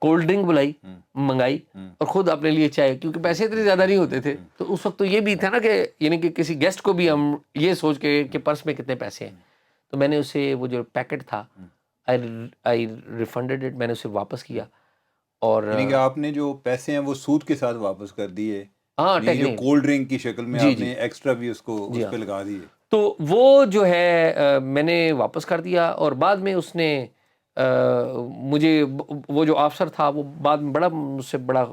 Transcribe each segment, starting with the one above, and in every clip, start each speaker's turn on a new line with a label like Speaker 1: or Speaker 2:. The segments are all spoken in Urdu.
Speaker 1: کولڈ ڈرنک بلائی, منگائی, اور خود اپنے لیے چائے, کیونکہ پیسے اتنے زیادہ نہیں ہوتے تھے تو اس وقت تو یہ بھی تھا نا کہ یعنی کہ کسی گیسٹ کو بھی ہم یہ سوچ کے کہ پرس میں کتنے پیسے ہیں, تو میں نے اسے وہ جو پیکٹ تھا آئی ریفنڈیڈ اٹ, میں نے اسے واپس کیا. اور
Speaker 2: یعنی کہ آپ نے جو پیسے ہیں وہ سود کے ساتھ واپس کر دیے,
Speaker 1: ہاں
Speaker 2: یعنی جو کولڈ ڈرنک کی شکل میں آپ نے ایکسٹرا بھی اس کو اس پہ لگا دیے.
Speaker 1: تو وہ جو ہے میں نے واپس کر دیا. اور بعد میں اس نے مجھے وہ جو آفسر تھا وہ بعد میں بڑا مجھ سے بڑا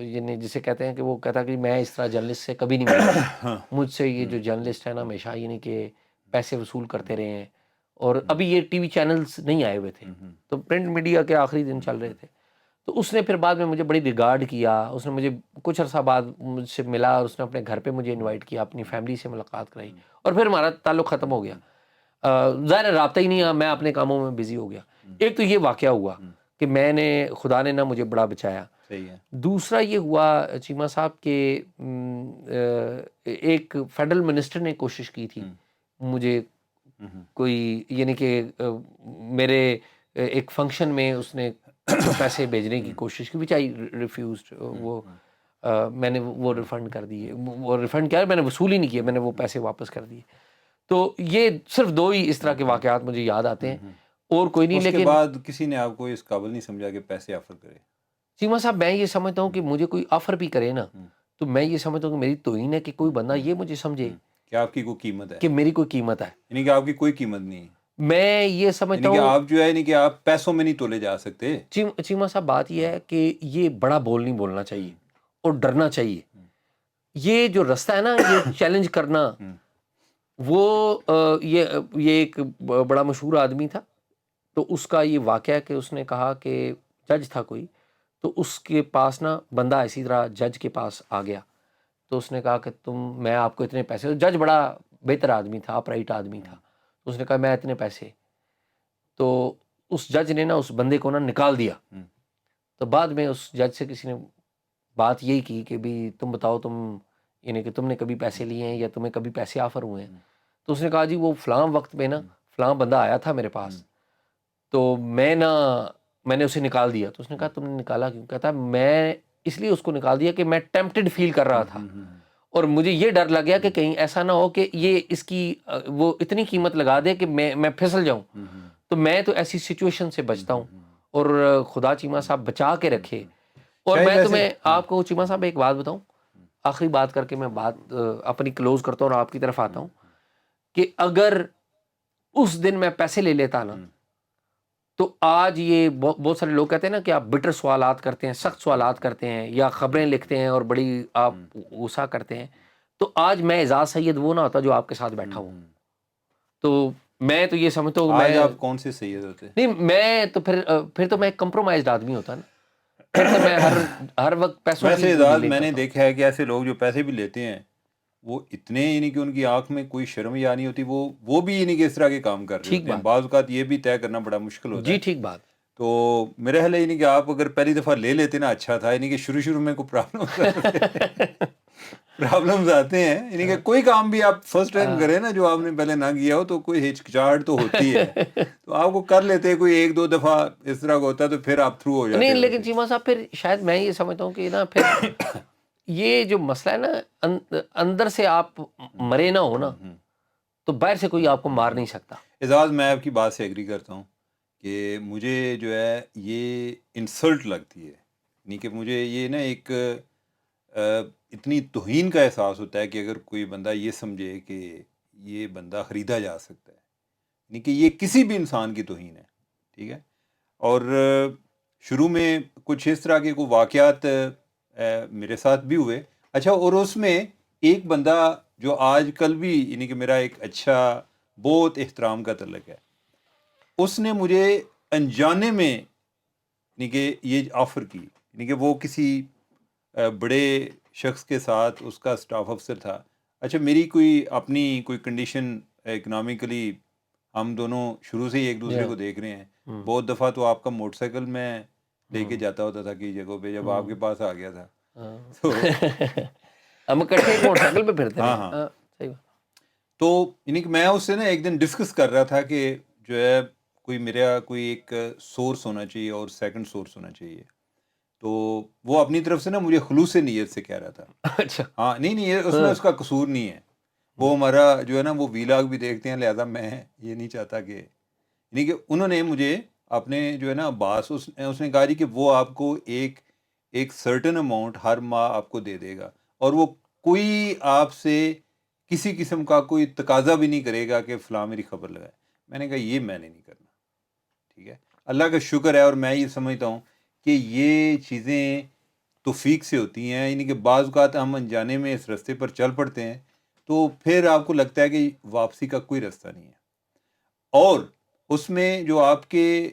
Speaker 1: یعنی جسے کہتے ہیں کہ وہ کہتا کہ میں اس طرح جرنلسٹ سے کبھی نہیں ملا, مجھ سے یہ جو جرنلسٹ ہے نا ہمیشہ یعنی کہ پیسے وصول کرتے رہے ہیں. اور ابھی یہ ٹی وی چینلز نہیں آئے ہوئے تھے تو پرنٹ میڈیا کے آخری دن چل رہے تھے. تو اس نے پھر بعد میں مجھے بڑی ریگارڈ کیا, اس نے مجھے کچھ عرصہ بعد مجھ سے ملا اور اس نے اپنے گھر پہ مجھے انوائٹ کیا, اپنی فیملی سے ملاقات کرائی, اور پھر ہمارا تعلق ختم ہو گیا. ظاہر رابطہ ہی نہیں آیا, میں اپنے کاموں میں بزی ہو گیا. ایک تو یہ واقعہ ہوا کہ میں نے خدا نے نہ مجھے بڑا بچایا. دوسرا یہ ہوا چیمہ صاحب کہ ایک فیڈرل منسٹر نے کوشش کی تھی مجھے کوئی یعنی کہ میرے ایک فنکشن میں اس نے پیسے بھیجنے کی کوشش کی, وچ آئی ریفیوزڈ. وہ میں نے وہ ریفنڈ کر دیے, وہ ریفنڈ کیا میں نے وصول ہی نہیں کیا, میں نے وہ پیسے واپس کر دیے. تو یہ صرف دو ہی اس طرح کے واقعات مجھے یاد آتے ہیں, اور کوئی نہیں.
Speaker 2: اس کے بعد کسی نے آپ کو اس قابل نہیں سمجھا کہ پیسے آفر کرے؟
Speaker 1: چیمہ صاحب میں یہ سمجھتا ہوں کہ مجھے کوئی آفر بھی کرے نا تو میں یہ سمجھتا ہوں کہ میری توہین ہے کہ کوئی بندہ یہ مجھے سمجھے
Speaker 2: کہ آپ کی کوئی قیمت ہے,
Speaker 1: کہ میری کوئی قیمت ہے.
Speaker 2: یعنی کہ آپ کی کوئی قیمت نہیں ہے.
Speaker 1: میں یہ سمجھتا
Speaker 2: یعنی کہ
Speaker 1: ہوں
Speaker 2: آپ جو ہے یعنی کہ آپ پیسوں میں نہیں تولے جا سکتے.
Speaker 1: چیمہ صاحب بات یہ ہے کہ یہ بڑا بول نہیں بولنا چاہیے اور ڈرنا چاہیے. یہ جو رستہ ہے نا یہ چیلنج کرنا, وہ یہ ایک بڑا مشہور آدمی تھا. تو اس کا یہ واقعہ کہ اس نے کہا کہ جج تھا کوئی, تو اس کے پاس نا بندہ اسی طرح جج کے پاس آ گیا. تو اس نے کہا کہ میں آپ کو اتنے پیسے, جج بڑا بہتر آدمی تھا, اپرائٹ آدمی تھا. اس نے کہا میں اتنے پیسے, تو اس جج نے نا اس بندے کو نا نکال دیا. تو بعد میں اس جج سے کسی نے بات یہی کی کہ بھی تم بتاؤ تم یعنی کہ تم نے کبھی پیسے لیے ہیں یا تمہیں کبھی پیسے آفر ہوئے ہیں؟ تو اس نے کہا جی وہ فلاں وقت میں نا فلاں بندہ آیا تھا میرے پاس, تو میں نے اسے نکال دیا. تو اس نے کہا تم نے نکالا کیوں؟ کہتا میں اس لیے اس کو نکال دیا کہ میں ٹیمپٹڈ فیل کر رہا تھا, اور مجھے یہ ڈر لگ گیا کہ کہیں ایسا نہ ہو کہ یہ اس کی وہ اتنی قیمت لگا دے کہ میں پھسل جاؤں. تو میں تو ایسی سچویشن سے بچتا ہوں, اور خدا چیمہ صاحب بچا کے رکھے. اور میں تمہیں آپ کو چیمہ صاحب ایک بات بتاؤں, آخری بات کر کے میں بات اپنی کلوز کرتا ہوں اور آپ کی طرف آتا ہوں, کہ اگر اس دن میں پیسے لے لیتا نا تو آج یہ بہت سارے لوگ کہتے ہیں نا کہ آپ بٹر سوالات کرتے ہیں, سخت سوالات کرتے ہیں, یا خبریں لکھتے ہیں اور بڑی آپ غصہ کرتے ہیں, تو آج میں اعزاز سید وہ نہ ہوتا جو آپ کے ساتھ بیٹھا ہوں. تو میں تو یہ سمجھتا ہوں
Speaker 2: آج آپ کون سے سید ہوتے؟
Speaker 1: نہیں, میں تو پھر تو میں کمپرومائزڈ آدمی ہوتا نا, پھر تو میں ہر وقت پیسوں
Speaker 2: ویسے اعزاز میں نے دیکھا ہے کہ ایسے لوگ جو پیسے بھی لیتے ہیں وہ اتنے یعنی کہ ان کی آنکھ میں کوئی شرم یا نہیں ہوتی, وہ بھی یعنی کہ اس طرح کے کام کر رہے ہوتے ہیں. بعض اوقات یہ بھی طے کرنا بڑا مشکل ہوتا ہے.
Speaker 1: جی ٹھیک بات.
Speaker 2: تو میرا خیال ہے یعنی کہ آپ اگر پہلی دفعہ لے لیتے نا اچھا تھا, یعنی کہ شروع میں کوئی پرابلمز آتے ہیں, یعنی کہ کوئی کام بھی آپ فرسٹ ٹائم کریں نا جو آپ نے پہلے نہ کیا ہو تو کوئی ہچکچاہٹ تو ہوتی ہے, تو آپ کو کر لیتے, کوئی ایک دو دفعہ اس طرح کا ہوتا تو پھر آپ تھرو ہو جاتے.
Speaker 1: نہیں لیکن چیمہ صاحب پھر شاید میں یہ سمجھتا ہوں کہ نا پھر یہ جو مسئلہ ہے نا اندر سے آپ مرے نہ ہو نا تو باہر سے کوئی آپ کو مار نہیں سکتا.
Speaker 2: اعزاز میں آپ کی بات سے ایگری کرتا ہوں کہ مجھے جو ہے یہ انسلٹ لگتی ہے, یعنی کہ مجھے یہ نا ایک اتنی توہین کا احساس ہوتا ہے کہ اگر کوئی بندہ یہ سمجھے کہ یہ بندہ خریدا جا سکتا ہے, یعنی کہ یہ کسی بھی انسان کی توہین ہے. ٹھیک ہے, اور شروع میں کچھ اس طرح کے کوئی واقعات میرے ساتھ بھی ہوئے. اچھا, اور اس میں ایک بندہ جو آج کل بھی یعنی کہ میرا ایک اچھا بہت احترام کا تعلق ہے, اس نے مجھے انجانے میں یعنی کہ یہ آفر کی, یعنی کہ وہ کسی بڑے شخص کے ساتھ, اس کا سٹاف افسر تھا. اچھا, میری کوئی اپنی کوئی کنڈیشن اکنامکلی, ہم دونوں شروع سے ہی ایک دوسرے کو دیکھ رہے ہیں. بہت دفعہ تو آپ کا موٹر سائیکل میں لے کے جاتا ہوتا تھا کئی جگہوں پہ, جب آپ کے پاس آ گیا تھا تو
Speaker 1: ہم اکٹھے موٹر سائیکل پہ پھرتے ہیں.
Speaker 2: ہاں, تو یعنی کہ میں اس سے نا ایک دن ڈسکس کر رہا تھا کہ جو ہے کوئی میرا کوئی ایک سورس ہونا چاہیے اور سیکنڈ سورس ہونا چاہیے. تو وہ اپنی طرف سے نا مجھے خلوص نیت سے کہہ رہا تھا.
Speaker 1: اچھا
Speaker 2: ہاں نہیں اس میں اس کا قصور نہیں ہے. وہ ہمارا جو ہے نا وہ ویلاگ بھی دیکھتے ہیں, لہذا میں یہ نہیں چاہتا کہ یعنی کہ انہوں نے مجھے اپنے جو ہے نا باس اس نے کہا جی کہ وہ آپ کو ایک سرٹن اماؤنٹ ہر ماہ آپ کو دے دے گا, اور وہ کوئی آپ سے کسی قسم کا کوئی تقاضا بھی نہیں کرے گا کہ فلاں میری خبر لگائے. میں نے کہا یہ میں نے نہیں کرنا. ٹھیک ہے, اللہ کا شکر ہے, اور میں یہ سمجھتا ہوں کہ یہ چیزیں توفیق سے ہوتی ہیں. یعنی کہ بعض اوقات ہم انجانے میں اس رستے پر چل پڑتے ہیں تو پھر آپ کو لگتا ہے کہ واپسی کا کوئی رستہ نہیں ہے. اور اس میں جو آپ کے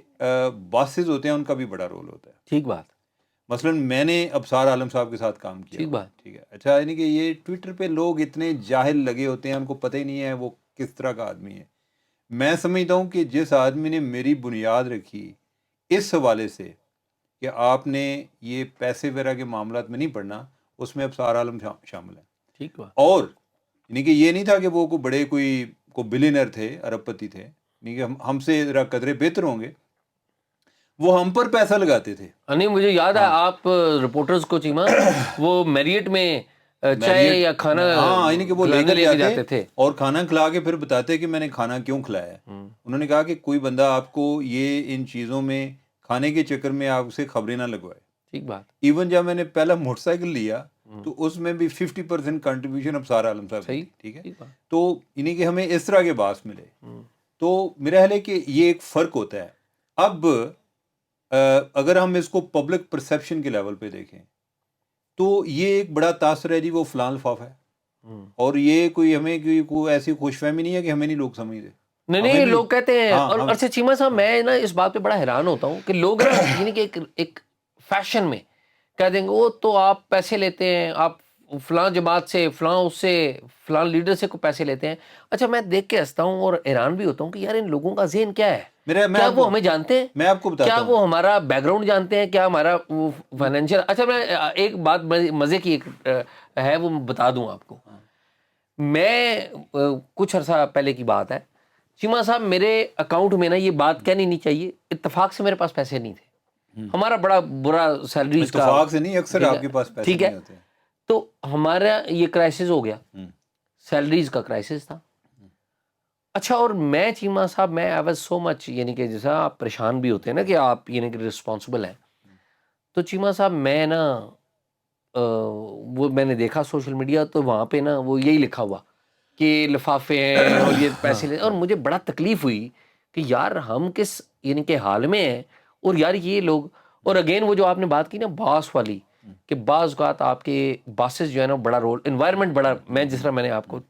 Speaker 2: باسز ہوتے ہیں ان کا بھی بڑا رول ہوتا ہے.
Speaker 1: ٹھیک بات,
Speaker 2: مثلا میں نے ابصار عالم صاحب کے ساتھ کام کیا.
Speaker 1: ٹھیک بات.
Speaker 2: ٹھیک ہے, اچھا, یعنی کہ یہ ٹویٹر پہ لوگ اتنے جاہل لگے ہوتے ہیں, ان کو پتہ ہی نہیں ہے وہ کس طرح کا آدمی ہے. میں سمجھتا ہوں کہ جس آدمی نے میری بنیاد رکھی اس حوالے سے کہ آپ نے یہ پیسے وغیرہ کے معاملات میں نہیں پڑھنا, اس میں ابصار عالم شامل ہیں.
Speaker 1: ٹھیک بات.
Speaker 2: اور یعنی کہ یہ نہیں تھا کہ وہ بڑے کوئی بلینئر تھے, ارب پتی تھے, یعنی کہ ہم سے ذرا قدرے بہتر ہوں گے, وہ ہم پر پیسہ لگاتے تھے.
Speaker 1: نہیں مجھے یاد ہے آپ رپورٹرز کو چیما وہ میریٹ میں چائے یا کھانا
Speaker 2: ہاں, یعنی کہ وہ لے
Speaker 1: کھلانے
Speaker 2: کر
Speaker 1: کے
Speaker 2: جاتے
Speaker 1: تھے,
Speaker 2: اور کھانا کھلا کے پھر بتاتے کہ میں نے کھانا کیوں کھلایا ہے. انہوں نے کہا کہ کوئی بندہ آپ کو یہ ان چیزوں میں کھانے کے چکر میں آپ سے خبریں نہ لگوائے.
Speaker 1: ٹھیک بات.
Speaker 2: ایون جب میں نے پہلا موٹر سائیکل لیا تو اس میں بھی 50% کنٹریبیوشن ابصار عالم صاحب کی. ٹھیک ہے, تو یعنی کہ ہمیں اس طرح کے باس ملے. تو میرا خیال ہے کہ یہ ایک فرق ہوتا ہے. اب اگر ہم اس کو پبلک پرسیپشن کے لیول پہ دیکھیں تو یہ ایک بڑا تاثر ہے جی وہ فلاں لفافہ ہے, اور یہ کوئی ہمیں کوئی ایسی خوش فہمی نہیں ہے کہ ہمیں نہیں لوگ سمجھتے.
Speaker 1: نہیں لوگ کہتے ہیں. اور اچھا چیما صاحب میں نا اس بات پہ بڑا حیران ہوتا ہوں کہ لوگ نا یعنی کہ ایک فیشن میں کہہ دیں گے وہ تو آپ پیسے لیتے ہیں, آپ فلاں جماعت سے فلاں اس سے فلاں لیڈر سے کو پیسے لیتے ہیں. اچھا میں دیکھ کے ہنستا ہوں اور حیران بھی ہوتا ہوں کہ یار ان لوگوں کا ذہن کیا ہے, کیا وہ ہمیں جانتے ہیں,
Speaker 2: میں آپ کو بتاتا
Speaker 1: کیا
Speaker 2: ہوں,
Speaker 1: وہ ہمارا بیک گراؤنڈ جانتے ہیں, کیا ہمارا فائنینشیل. اچھا میں ایک بات مزے کی ایک ہے وہ بتا دوں آپ کو. میں کچھ عرصہ پہلے کی بات ہے چیما صاحب, میرے اکاؤنٹ میں نا یہ بات کہنی نہیں چاہیے, اتفاق سے میرے پاس پیسے نہیں تھے. ہمارا بڑا برا سیلریز کا
Speaker 2: اتفاق سے نہیں, اکثر آپ کے پاس پیسے نہیں ہوتے.
Speaker 1: تو ہمارا یہ کرائسس ہو گیا, سیلریز کا کرائسس تھا. اچھا, اور میں چیما صاحب میں آئی واز سو مچ, یعنی کہ جیسا آپ پریشان بھی ہوتے ہیں نا کہ آپ یعنی کہ رسپانسبل ہیں, تو چیما صاحب میں نا وہ میں نے دیکھا سوشل میڈیا تو وہاں پہ نا وہ یہی لکھا ہوا کہ لفافے ہیں اور یہ پیسے لے, اور مجھے بڑا تکلیف ہوئی کہ یار ہم کس یعنی کہ حال میں ہیں, اور یار یہ لوگ. اور اگین وہ جو آپ نے بات کی نا باس والی, کہ بعض اوقات آپ کے باسز جو ہے نا بڑا رول, انوائرمنٹ بڑا, میں جس طرح میں نے آپ کو,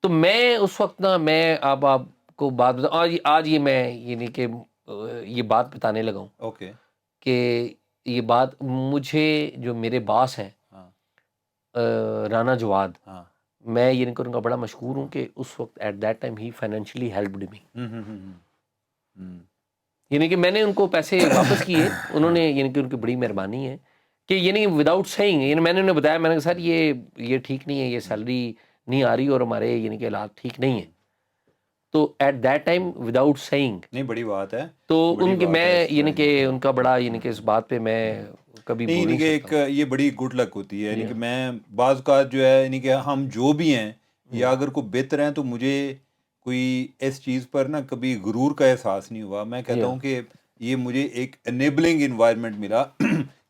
Speaker 1: تو میں اس وقت نا میں اب آپ کو بات بتاؤں, آج یہ میں یعنی کہ یہ بات بتانے لگا ہوں کہ یہ بات مجھے جو میرے باس ہیں رانا جواد, میں یہ نہیں کروں گا بڑا مشکور ہوں کہ اس وقت ایٹ دیٹ ٹائم ہی فائنینشلی ہیلپڈ می. یعنی کہ میں نے ان کو پیسے واپس کیے, انہوں نے یعنی کہ ان کی بڑی مہربانی ہے کہ یعنی وداؤٹ سیئنگ, یعنی میں نے انہیں بتایا, میں نے کہا سر یہ ٹھیک نہیں ہے, یہ سیلری نہیں آ رھی اور ہمارے یعنی کہ حالات ٹھیک نہیں ہیں. تو at that time without seeing,
Speaker 2: نہیں بڑی بات ہے,
Speaker 1: تو ان کے میں یعنی کہ ان کا بڑا یعنی کہ اس بات پہ میں کبھی بھول
Speaker 2: نہیں
Speaker 1: نہیں
Speaker 2: کہ
Speaker 1: سکتا.
Speaker 2: ایک یہ بڑی گڈ لک ہوتی ہے. یعنی کہ میں بعض اوقات جو ہے یعنی کہ ہم جو بھی ہیں یا اگر کوئی بہتر ہیں تو مجھے کوئی اس چیز پر نا کبھی غرور کا احساس نہیں ہوا. میں کہتا ہوں کہ یہ مجھے ایک انیبلنگ انوائرمنٹ ملا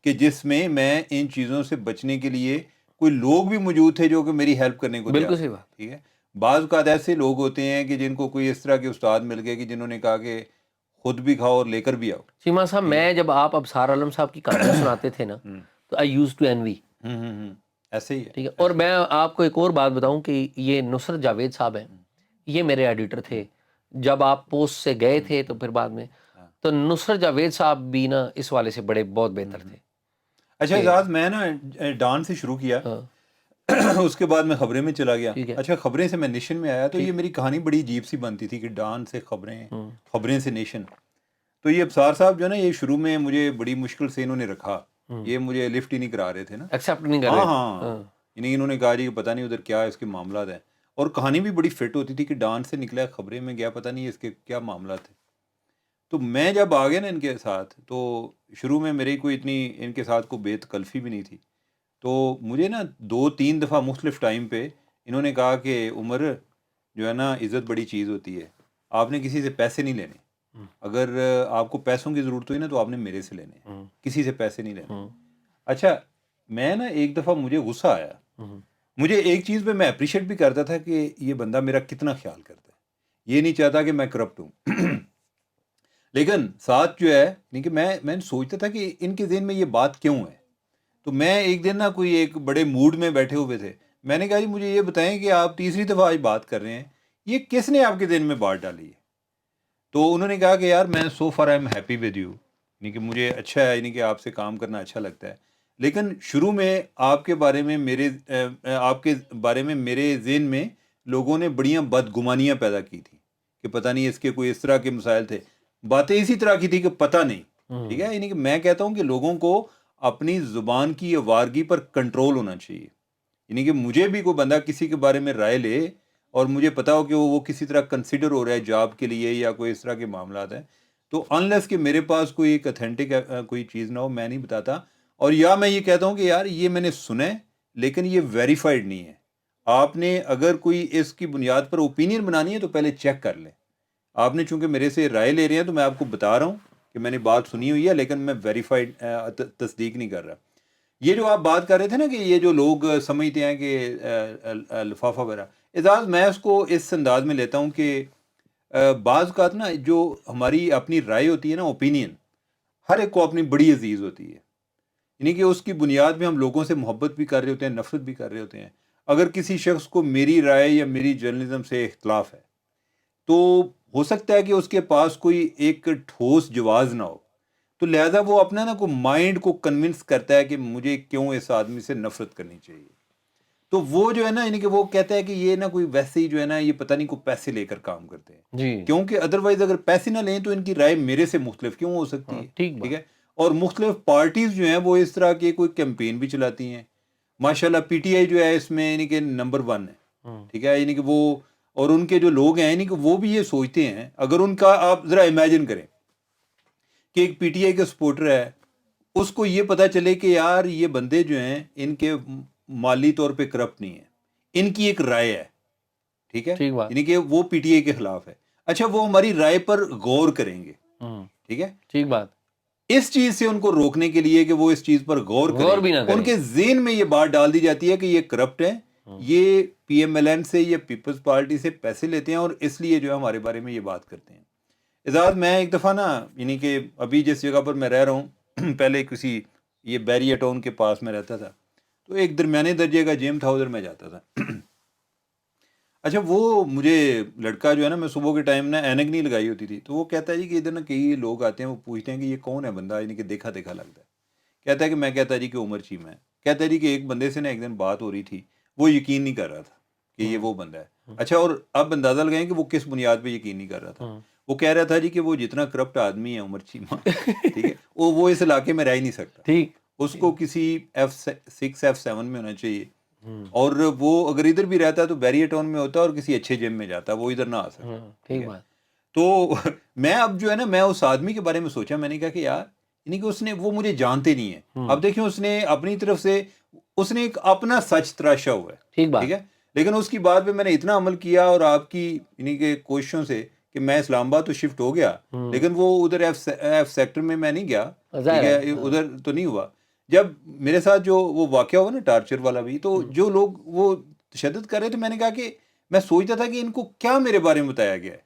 Speaker 2: کہ جس میں میں ان چیزوں سے بچنے کے لیے کوئی لوگ بھی موجود تھے جو کہ میری ہیلپ کرنے کو
Speaker 1: بالکل صحیح بات.
Speaker 2: ٹھیک ہے, بعض اوقات ایسے لوگ ہوتے ہیں کہ جن کو کوئی اس طرح کے استاد مل گئے کہ جنہوں نے کہا کہ خود بھی کھاؤ اور لے کر بھی آؤ.
Speaker 1: چیما صاحب میں جب آپ ابصار عالم صاحب کی کہانیاں سناتے تھے نا تو آئی یوز ٹو اینوی.
Speaker 2: ایسے ہی ہے.
Speaker 1: ٹھیک ہے, اور میں آپ کو ایک اور بات بتاؤں کہ یہ نصرت جاوید صاحب ہیں, یہ میرے ایڈیٹر تھے جب آپ پوسٹ سے گئے تھے, تو پھر بعد میں تو نصرت جاوید صاحب بھی نا اس والے سے بڑے بہت بہتر تھے.
Speaker 2: اچھا اعزاز, میں نا ڈان سے شروع کیا, اس کے بعد میں خبریں میں چلا گیا. اچھا, خبریں سے میں نیشن میں آیا, تو یہ میری کہانی بڑی عجیب سی بنتی تھی کہ ڈان سے خبریں, خبریں سے نیشن. تو یہ ابصار صاحب جو ہے نا, یہ شروع میں مجھے بڑی مشکل سے انہوں نے رکھا, یہ مجھے لفٹ ہی نہیں کرا رہے تھے نا,
Speaker 1: ایکسیپٹ نہیں کر رہے.
Speaker 2: ہاں, یعنی انہوں نے کہا جی کہ پتہ نہیں ادھر کیا اس کے معاملات ہیں, اور کہانی بھی بڑی فٹ ہوتی تھی کہ ڈان سے نکلا خبریں میں گیا, پتہ نہیں اس کے کیا معاملات تھے. تو میں جب آ گیا نا ان کے ساتھ، تو شروع میں میری کوئی اتنی ان کے ساتھ کوئی بے تکلفی بھی نہیں تھی. تو مجھے نا 2-3 دفعہ مختلف ٹائم پہ انہوں نے کہا کہ عمر جو ہے نا عزت بڑی چیز ہوتی ہے، آپ نے کسی سے پیسے نہیں لینے. اگر آپ کو پیسوں کی ضرورت ہوئی نا تو آپ نے میرے سے لینے، کسی سے پیسے نہیں لینے. اچھا میں نا ایک دفعہ مجھے غصہ آیا. مجھے ایک چیز پہ میں اپریشیٹ بھی کرتا تھا کہ یہ بندہ میرا کتنا خیال کرتا ہے، یہ نہیں چاہتا کہ میں کرپٹ ہوں. لیکن ساتھ جو ہے نہیں کہ میں سوچتا تھا کہ ان کے ذہن میں یہ بات کیوں ہے. تو میں ایک دن نا کوئی ایک بڑے موڈ میں بیٹھے ہوئے تھے، میں نے کہا جی مجھے یہ بتائیں کہ آپ تیسری دفعہ آج بات کر رہے ہیں، یہ کس نے آپ کے ذہن میں بات ڈالی ہے؟ تو انہوں نے کہا کہ یار میں so far I am happy with you, یعنی کہ مجھے اچھا ہے، یعنی کہ آپ سے کام کرنا اچھا لگتا ہے. لیکن شروع میں آپ کے بارے میں میرے ذہن میں لوگوں نے بڑیاں بدگمانیاں پیدا کی تھیں کہ پتہ نہیں اس کے کوئی اس طرح کے مسائل تھے. باتیں اسی طرح کی تھی کہ پتہ نہیں. ٹھیک ہے، یعنی کہ میں کہتا ہوں کہ لوگوں کو اپنی زبان کی آوارگی پر کنٹرول ہونا چاہیے. یعنی کہ مجھے بھی کوئی بندہ کسی کے بارے میں رائے لے اور مجھے پتا ہو کہ وہ کسی طرح کنسیڈر ہو رہا ہے جاب کے لیے یا کوئی اس طرح کے معاملات ہیں، تو انلیس کہ میرے پاس کوئی ایک اتھینٹک کوئی چیز نہ ہو میں نہیں بتاتا. اور یا میں یہ کہتا ہوں کہ یار یہ میں نے سنا ہے لیکن یہ ویریفائڈ نہیں ہے. آپ نے اگر کوئی اس کی بنیاد پر اوپینین بنانی ہے تو پہلے چیک کر لیں. آپ نے چونکہ میرے سے رائے لے رہے ہیں تو میں آپ کو بتا رہا ہوں کہ میں نے بات سنی ہوئی ہے لیکن میں ویریفائڈ تصدیق نہیں کر رہا. یہ جو آپ بات کر رہے تھے نا کہ یہ جو لوگ سمجھتے ہیں کہ لفافہ وغیرہ، اعزاز میں اس کو اس انداز میں لیتا ہوں کہ بعض اوقات نا جو ہماری اپنی رائے ہوتی ہے نا، اوپینین، ہر ایک کو اپنی بڑی عزیز ہوتی ہے. یعنی کہ اس کی بنیاد میں ہم لوگوں سے محبت بھی کر رہے ہوتے ہیں، نفرت بھی کر رہے ہوتے ہیں. اگر کسی شخص کو میری رائے یا میری جرنلزم سے اختلاف ہے تو ہو سکتا ہے کہ اس کے پاس کوئی ایک ٹھوس جواز نہ ہو، تو لہٰذا وہ اپنا نا کوئی مائنڈ کو کنونس کرتا ہے کہ مجھے کیوں اس آدمی سے نفرت کرنی چاہیے. تو وہ جو ہے نا یعنی کہ وہ کہتا ہے کہ یہ نا کوئی ویسے ہی جو ہے نا یہ پتہ نہیں کوئی پیسے لے کر کام کرتے ہیں،
Speaker 1: جی
Speaker 2: کیونکہ ادروائز اگر پیسے نہ لیں تو ان کی رائے میرے سے مختلف کیوں ہو سکتی ہے.
Speaker 1: ٹھیک
Speaker 2: ٹھیک
Speaker 1: بات.
Speaker 2: ہے، اور مختلف پارٹیز جو ہیں وہ اس طرح کے کوئی کیمپین بھی چلاتی ہیں. ماشاءاللہ پی ٹی آئی جو ہے اس میں یعنی کہ نمبر 1 ہے. ٹھیک ہے، یعنی کہ وہ اور ان کے جو لوگ ہیں یعنی کہ وہ بھی یہ سوچتے ہیں، اگر ان کا آپ ذرا امیجن کریں کہ ایک پی ٹی آئی کا سپورٹر ہے، اس کو یہ پتہ چلے کہ یار یہ بندے جو ہیں ان کے مالی طور پہ کرپٹ نہیں ہیں، ان کی ایک رائے ہے. ٹھیک ہے،
Speaker 1: ٹھیک بات.
Speaker 2: یعنی کہ وہ پی ٹی آئی کے خلاف ہے. اچھا وہ ہماری رائے پر غور کریں گے. ٹھیک ہے،
Speaker 1: ٹھیک بات.
Speaker 2: اس چیز سے ان کو روکنے کے لیے کہ وہ اس چیز پر غور
Speaker 1: غور بھی نہ
Speaker 2: کریں،
Speaker 1: کریں.
Speaker 2: ان کے ذہن میں یہ بات ڈال دی جاتی ہے کہ یہ کرپٹ ہیں، یہ پی ایم ایل این سے یا پیپلز پارٹی سے پیسے لیتے ہیں اور اس لیے جو ہے ہمارے بارے میں یہ بات کرتے ہیں. اعزاز میں ایک دفعہ نا یعنی کہ ابھی جس جگہ پر میں رہ رہا ہوں پہلے کسی یہ بیریا ٹاؤن کے پاس میں رہتا تھا، تو ایک درمیانے درجے کا جیم تھا، ادھر میں جاتا تھا. اچھا وہ مجھے لڑکا جو ہے نا، میں صبح کے ٹائم نا اینک نہیں لگائی ہوتی تھی، تو وہ کہتا ہے جی کہ ادھر نا کئی لوگ آتے ہیں، وہ پوچھتے ہیں کہ یہ کون ہے بندہ، یعنی کہ دیکھا دیکھا لگتا ہے. کہتا ہے کہ میں کہتا جی کہ عمر چیمہ ہے. کہتا ہے جی کہ ایک بندے سے نا ایک دن بات ہو رہی تھی، وہ یقین نہیں کر رہا تھا کہ یہ وہ بندہ ہے. اچھا اور اب اندازہ لگائیں کہ وہ کس بنیاد پہ یقین نہیں کر رہا تھا. وہ کہہ رہا تھا جی کہ وہ جتنا کرپٹ آدمی ہے عمر چیمہ، ٹھیک ہے، وہ اس علاقے میں رہ ہی نہیں سکتا.
Speaker 1: ٹھیک.
Speaker 2: اس کو کسی F6 F7 میں ہونا چاہیے، اور وہ اگر ادھر بھی رہتا ہے تو بیریا ٹاؤن میں ہوتا ہے اور کسی اچھے جم میں جاتا ہے، وہ ادھر نہ آ سکتا.
Speaker 1: ٹھیک بات.
Speaker 2: تو میں اب جو ہے نا میں اس آدمی کے بارے میں سوچا، میں نے کہا کہ یار یعنی کہ اس نے وہ مجھے جانتے نہیں ہیں. اب دیکھیں اس نے اپنی طرف سے اس نے ایک اپنا سچ تراشا ہوا ہے.
Speaker 1: ٹھیک بات.
Speaker 2: ٹھیک ہے، لیکن اس کی بات پہ میں نے اتنا عمل کیا اور آپ کی یعنی کہ کوششوں سے کہ میں اسلام آباد تو شفٹ ہو گیا، لیکن وہ ادھر ایف سیکٹر میں نہیں گیا. ٹھیک ہے، ادھر تو نہیں ہوا. جب میرے ساتھ جو وہ واقعہ ہوا نا ٹارچر والا بھی، تو جو لوگ وہ تشدد کر رہے تھے، میں نے کہا کہ میں سوچتا تھا کہ ان کو کیا میرے بارے میں بتایا گیا ہے،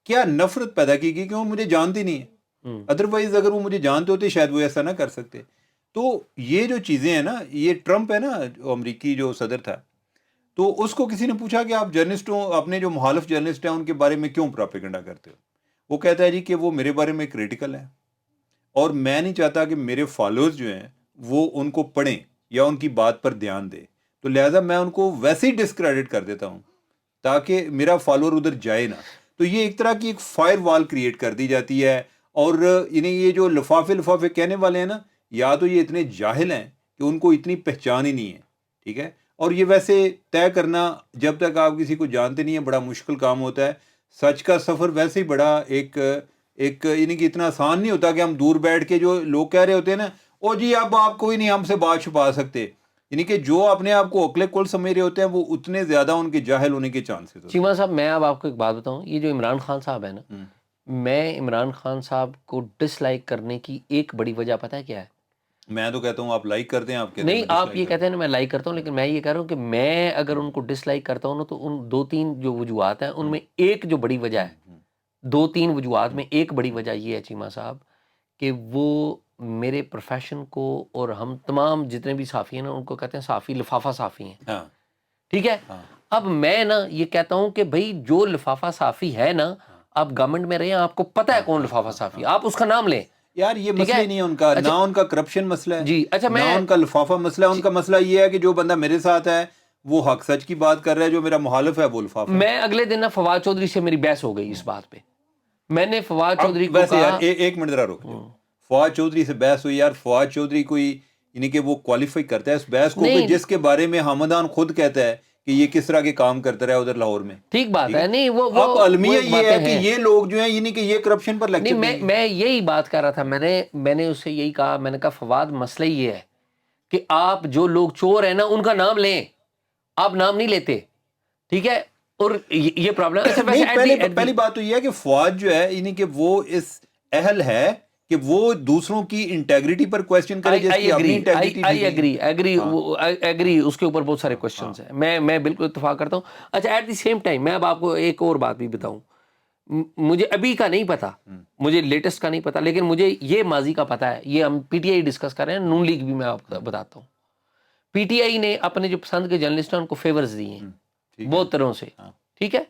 Speaker 2: کیا نفرت پیدا کی گئی کہ وہ مجھے جانتے نہیں ہیں. ادروائز اگر وہ مجھے جانتے ہوتے شاید وہ ایسا نہ کر سکتے. تو یہ جو چیزیں ہیں نا، یہ ٹرمپ ہے نا جو امریکی جو صدر تھا، تو اس کو کسی نے پوچھا کہ آپ جرنلسٹوں اپنے جو مخالف جرنلسٹ ہیں ان کے بارے میں کیوں پراپیگنڈا کرتے ہو. وہ کہتا ہے جی کہ وہ میرے بارے میں کریٹیکل ہے اور میں نہیں چاہتا کہ میرے فالوورز جو ہیں وہ ان کو پڑھیں یا ان کی بات پر دھیان دے، تو لہٰذا میں ان کو ویسے ہی ڈسکریڈٹ کر دیتا ہوں تاکہ میرا فالوور ادھر جائے نہ. تو یہ ایک طرح کی ایک فائر وال کریٹ کر دی جاتی ہے. اور یعنی یہ جو لفافے کہنے والے ہیں نا، یا تو یہ اتنے جاہل ہیں کہ ان کو اتنی پہچان ہی نہیں ہے. ٹھیک ہے، اور یہ ویسے طے کرنا جب تک آپ کسی کو جانتے نہیں ہیں بڑا مشکل کام ہوتا ہے. سچ کا سفر ویسے ہی بڑا ایک ایک یعنی کہ اتنا آسان نہیں ہوتا کہ ہم دور بیٹھ کے جو لوگ کہہ رہے ہوتے ہیں نا او جی اب آپ کوئی نہیں ہم سے بات چھپا سکتے, یعنی کہ جو اپنے آپ کو عقل کل سمجھ رہے ہوتے ہیں وہ اتنے زیادہ ان کے جاہل ہونے کے چانسز ہوتے ہیں.
Speaker 1: چیمہ صاحب میں اب آپ کو ایک بات بتاؤں, یہ جو عمران خان صاحب ہے نا, میں عمران خان صاحب کو ڈس لائک کرنے کی ایک بڑی وجہ پتہ ہے کیا ہے؟
Speaker 2: میں تو کہتا ہوں آپ لائک کرتے ہیں, آپ کہتے ہیں
Speaker 1: نہیں, آپ یہ کہتے ہیں نا میں لائک کرتا ہوں, لیکن میں یہ کہہ رہا ہوں کہ میں اگر ان کو ڈس لائک کرتا ہوں نا تو ان 2-3 جو وجوہات ہیں ان میں ایک جو بڑی وجہ ہے, 2-3 وجوہات میں ایک بڑی وجہ یہ ہے چیمہ صاحب کہ وہ میرے پروفیشن کو اور ہم تمام جتنے بھی صحافی ہیں نا ان کو کہتے ہیں صحافی لفافہ صحافی ہیں, ٹھیک ہے. اب میں نا یہ کہتا ہوں کہ بھائی جو لفافہ صحافی ہے نا, آپ گورنمنٹ میں رہے ہیں, آپ کو پتہ ہے کون لفافہ صحافی, آپ اس کا نام لیں
Speaker 2: یار. یہ مسئلہ ہی نہیں ہے ان کا, نہ ان کا کرپشن مسئلہ ہے,
Speaker 1: جی. اچھا,
Speaker 2: نہ
Speaker 1: میں
Speaker 2: ان کا لفافہ مسئلہ ہے. ان کا مسئلہ یہ ہے کہ جو بندہ میرے ساتھ ہے وہ حق سچ کی بات کر رہا ہے, جو میرا مخالف ہے وہ لفافہ.
Speaker 1: میں اگلے دن نا فواد چودھری سے میری بحث ہو گئی اس بات پہ. میں نے فواد چودھری کو
Speaker 2: ویسے
Speaker 1: کہا,
Speaker 2: یار ایک منٹ ذرا رک جاؤ, فواد چودھری سے بحث ہوئی یار. فواد چودھری کوئی یعنی کہ وہ کوالیفائی کرتا ہے اس بحث کو کہ جس کے بارے میں حمدان خود کہتا ہے کہ یہ کس طرح کے کام کرتا رہا ادھر لاہور میں.
Speaker 1: ٹھیک بات ہے, نہیں وہ
Speaker 2: اب المیہ یہ ہے کہ یہ لوگ جو ہیں یعنی کہ یہ کرپشن پر لیکچر
Speaker 1: نہیں, میں یہی بات کر رہا تھا. میں نے اس سے یہی کہا, میں نے کہا فواد مسئلہ یہ ہے کہ آپ جو لوگ چور ہیں نا ان کا نام لیں, آپ نام نہیں لیتے, ٹھیک ہے. اور یہ پرابلم.
Speaker 2: پہلی بات تو یہ ہے کہ فواد جو ہے یعنی کہ وہ اس اہل ہے کہ وہ دوسروں کی انٹیگریٹی پر کویسچن کرے جس کی اپنی انٹیگریٹی.
Speaker 1: ایگری, اس کے اوپر بہت سارے کویسچنز ہیں, میں بالکل اتفاق کرتا ہوں. اچھا, ایٹ دی سیم ٹائم میں اب آپ کو ایک اور بات بھی بتاؤں. مجھے ابھی کا نہیں پتا, مجھے لیٹسٹ کا نہیں پتا, لیکن مجھے یہ ماضی کا پتا ہے. یہ ہم پی ٹی آئی ڈسکس کر رہے ہیں, نون لیگ بھی میں آپ کو بتاتا ہوں. پی ٹی آئی نے اپنے جو پسند کے جرنلسٹ ہیں ان کو فیورز دیے ہیں بہت طرح سے, ٹھیک ہے.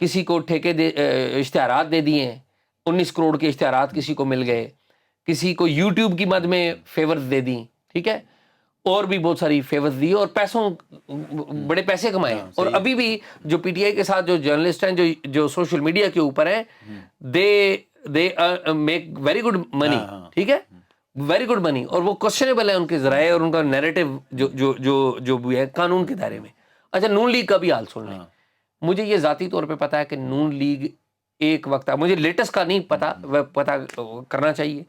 Speaker 1: کسی کو اشتہارات دے دیے ہیں, 19 کروڑ کے اشتہارات کسی کو مل گئے, کسی کو یوٹیوب کی مد میں فیورز دے دیں, ٹھیک ہے, اور بھی بہت ساری فیورز دی اور بڑے پیسے کمائے. اور ابھی بھی جو پی ٹی آئی کے ساتھ جو جرنلسٹ ہیں جو سوشل میڈیا کے اوپر ہیں, they make very good money, ٹھیک ہے, ویری گڈ منی. اور وہ کوشچنیبل ہے ان کے ذرائع اور ان کا نیریٹو جو بھی ہے قانون کے دائرے میں. اچھا, نون لیگ کا بھی حال سن لیں. مجھے یہ ذاتی طور پہ پتا ہے کہ نون لیگ ایک وقت, مجھے لیٹسٹ کا نہیں پتا, پتا کرنا چاہیے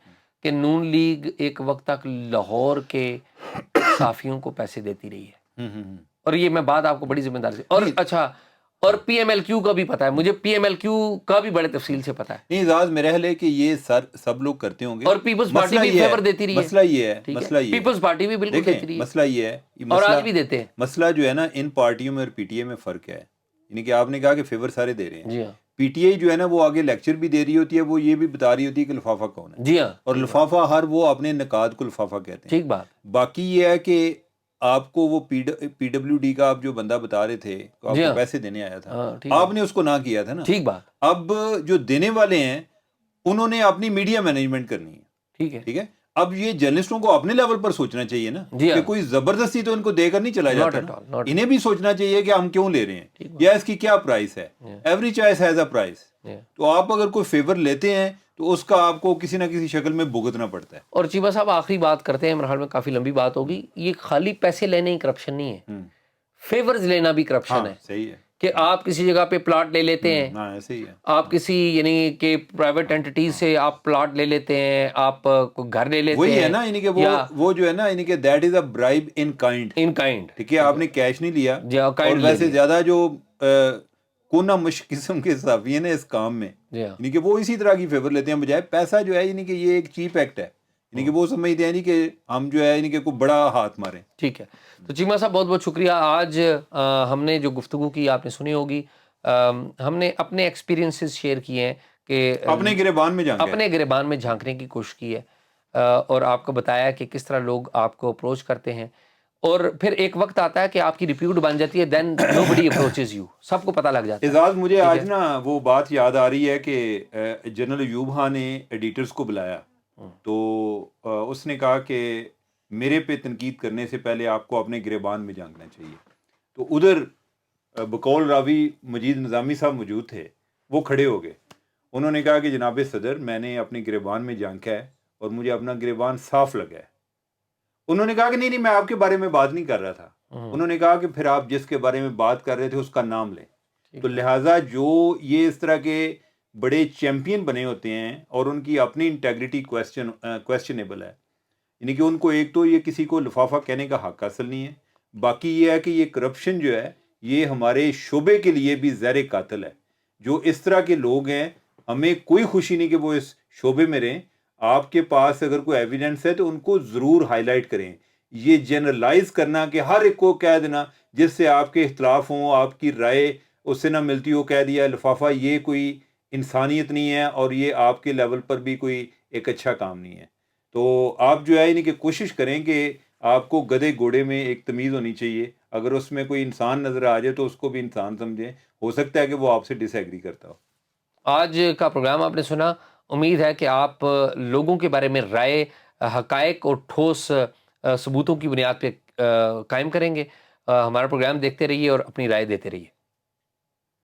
Speaker 1: کہ نون لیگ ایک وقت تک لاہور کے صحافیوں کو پیسے دیتی رہی ہے. اور یہ میں بات آپ کو بڑی ذمہ داری سے. اور اچھا, اور پی ایم ایل کیو کا بھی پتا ہے مجھے, پی ایم ایل کیو کا بھی بڑے تفصیل سے پتا ہے.
Speaker 2: نہیں اعزاز, میرا خیال ہے کہ یہ سب لوگ کرتے ہوں گے,
Speaker 1: اور پیپلز پارٹی بھی فیور دیتی رہی ہے.
Speaker 2: مسئلہ یہ ہے,
Speaker 1: پیپلز پارٹی بھی بالکل دیتی رہی ہے,
Speaker 2: مسئلہ یہ ہے,
Speaker 1: اور آج بھی دیتے ہیں.
Speaker 2: مسئلہ جو ہے نا ان پارٹیوں میں اور پی ٹی اے میں فرق ہے. یعنی کہ آپ نے کہا کہ فیور سارے دے رہے ہیں,
Speaker 1: جی ہاں,
Speaker 2: پی ٹی آئی جو ہے نا وہ آگے لیکچر بھی دے رہی ہوتی ہے, وہ یہ بھی بتا رہی ہوتی ہے کہ لفافہ کون ہے.
Speaker 1: جی ہاں,
Speaker 2: اور لفافہ ہر وہ اپنے نکات کو لفافہ کہتے ہیں.
Speaker 1: ٹھیک بات.
Speaker 2: باقی یہ ہے کہ آپ کو وہ پی ڈبلیو ڈی کا آپ جو بندہ بتا رہے تھے آپ کو پیسے دینے آیا تھا, آپ نے اس کو نہ کیا تھا نا.
Speaker 1: ٹھیک بات.
Speaker 2: اب جو دینے والے ہیں انہوں نے اپنی میڈیا مینجمنٹ کرنی ہے,
Speaker 1: ٹھیک ہے.
Speaker 2: اب یہ جرنلسٹوں کو اپنے لیول پر سوچنا چاہیے نا, کہ کوئی زبردستی تو ان کو دے کر نہیں چلا جاتا نا. انہیں بھی سوچنا چاہیے کہ ہم کیوں لے رہے ہیں, یا اس کی کیا پرائس ہے. Every choice has a price. تو آپ اگر کوئی فیور لیتے ہیں تو اس کا آپ کو کسی نہ کسی شکل میں بھگتنا پڑتا ہے.
Speaker 1: اور چیمہ صاحب آخری بات کرتے ہیں, میرے خیال میں کافی لمبی بات ہوگی. یہ خالی پیسے لینے ہی کرپشن نہیں ہے, فیورز لینا بھی کرپشن ہے.
Speaker 2: صحیح ہے
Speaker 1: کہ آپ کسی جگہ پہ پلاٹ لے لیتے ہیں, آپ کسی یعنی کہ پرائیویٹ اینٹیٹیز سے آپ پلاٹ لے لیتے ہیں, آپ گھر لے لیتے ہیں.
Speaker 2: وہی ہے نا, یعنی کہ وہ جو ہے نا یعنی کہ that is a bribe in kind. ٹھیک ہے, آپ نے کیش نہیں لیا. اور ویسے زیادہ جو کونا مشک قسم کے صحافی ہیں نا اس کام میں, یعنی کہ وہ اسی طرح کی فیور لیتے ہیں بجائے پیسہ جو ہے یعنی کہ یہ ایک چیپ ایکٹ ہے. یعنی کہ وہ سمجھتے ہیں کہ ہم جو ہے یعنی کہ کوئی بڑا ہاتھ ماریں.
Speaker 1: ٹھیک ہے. تو چیمہ صاحب بہت بہت شکریہ. آج ہم نے جو گفتگو کی آپ نے سنی ہوگی, ہم نے اپنے ایکسپیرینسز شیئر کیے ہیں کہ
Speaker 2: اپنے
Speaker 1: گریبان میں جھانکنے کی کوشش کی ہے, اور آپ کو بتایا کہ کس طرح لوگ آپ کو اپروچ کرتے ہیں, اور پھر ایک وقت آتا ہے کہ آپ کی ریپیوٹ بن جاتی ہے, دین نوبڈی اپروچز یو, سب کو پتہ لگ جاتا ہے.
Speaker 2: اعزاز, مجھے آج نا وہ بات یاد آ رہی ہے کہ جنرل ایوب خان نے ایڈیٹرز کو بلایا تو اس نے کہا کہ میرے پہ تنقید کرنے سے پہلے آپ کو اپنے گریبان میں جھانکنا چاہیے. تو ادھر بقول راوی مجید نظامی صاحب موجود تھے, وہ کھڑے ہو گئے. انہوں نے کہا کہ جناب صدر, میں نے اپنے گریبان میں جھانکا ہے اور مجھے اپنا گریبان صاف لگا ہے. انہوں نے کہا کہ نہیں, میں آپ کے بارے میں بات نہیں کر رہا تھا. انہوں نے کہا کہ پھر آپ جس کے بارے میں بات کر رہے تھے اس کا نام لیں. تو لہٰذا جو یہ اس طرح کے بڑے چیمپئن بنے ہوتے ہیں اور ان کی اپنی انٹیگریٹی کویسچنیبل ہے. یعنی کہ ان کو ایک تو یہ کسی کو لفافہ کہنے کا حق حاصل نہیں ہے، باقی یہ ہے کہ یہ کرپشن جو ہے یہ ہمارے شعبے کے لیے بھی زہر قاتل ہے. جو اس طرح کے لوگ ہیں ہمیں کوئی خوشی نہیں کہ وہ اس شعبے میں رہیں. آپ کے پاس اگر کوئی ایویڈنس ہے تو ان کو ضرور ہائی لائٹ کریں. یہ جنرلائز کرنا کہ ہر ایک کو کہہ دینا جس سے آپ کے اختلاف ہوں، آپ کی رائے اس سے نہ ملتی ہو، کہہ دیا لفافہ، یہ کوئی انسانیت نہیں ہے اور یہ آپ کے لیول پر بھی کوئی ایک اچھا کام نہیں ہے. تو آپ جو ہے یعنی کہ کوشش کریں کہ آپ کو گدھے گھوڑے میں ایک تمیز ہونی چاہیے. اگر اس میں کوئی انسان نظر آ جائے تو اس کو بھی انسان سمجھیں. ہو سکتا ہے کہ وہ آپ سے ڈس ایگری کرتا ہو.
Speaker 1: آج کا پروگرام آپ نے سنا، امید ہے کہ آپ لوگوں کے بارے میں رائے، حقائق اور ٹھوس ثبوتوں کی بنیاد پہ قائم کریں گے. ہمارا پروگرام دیکھتے رہیے اور اپنی رائے دیتے رہیے.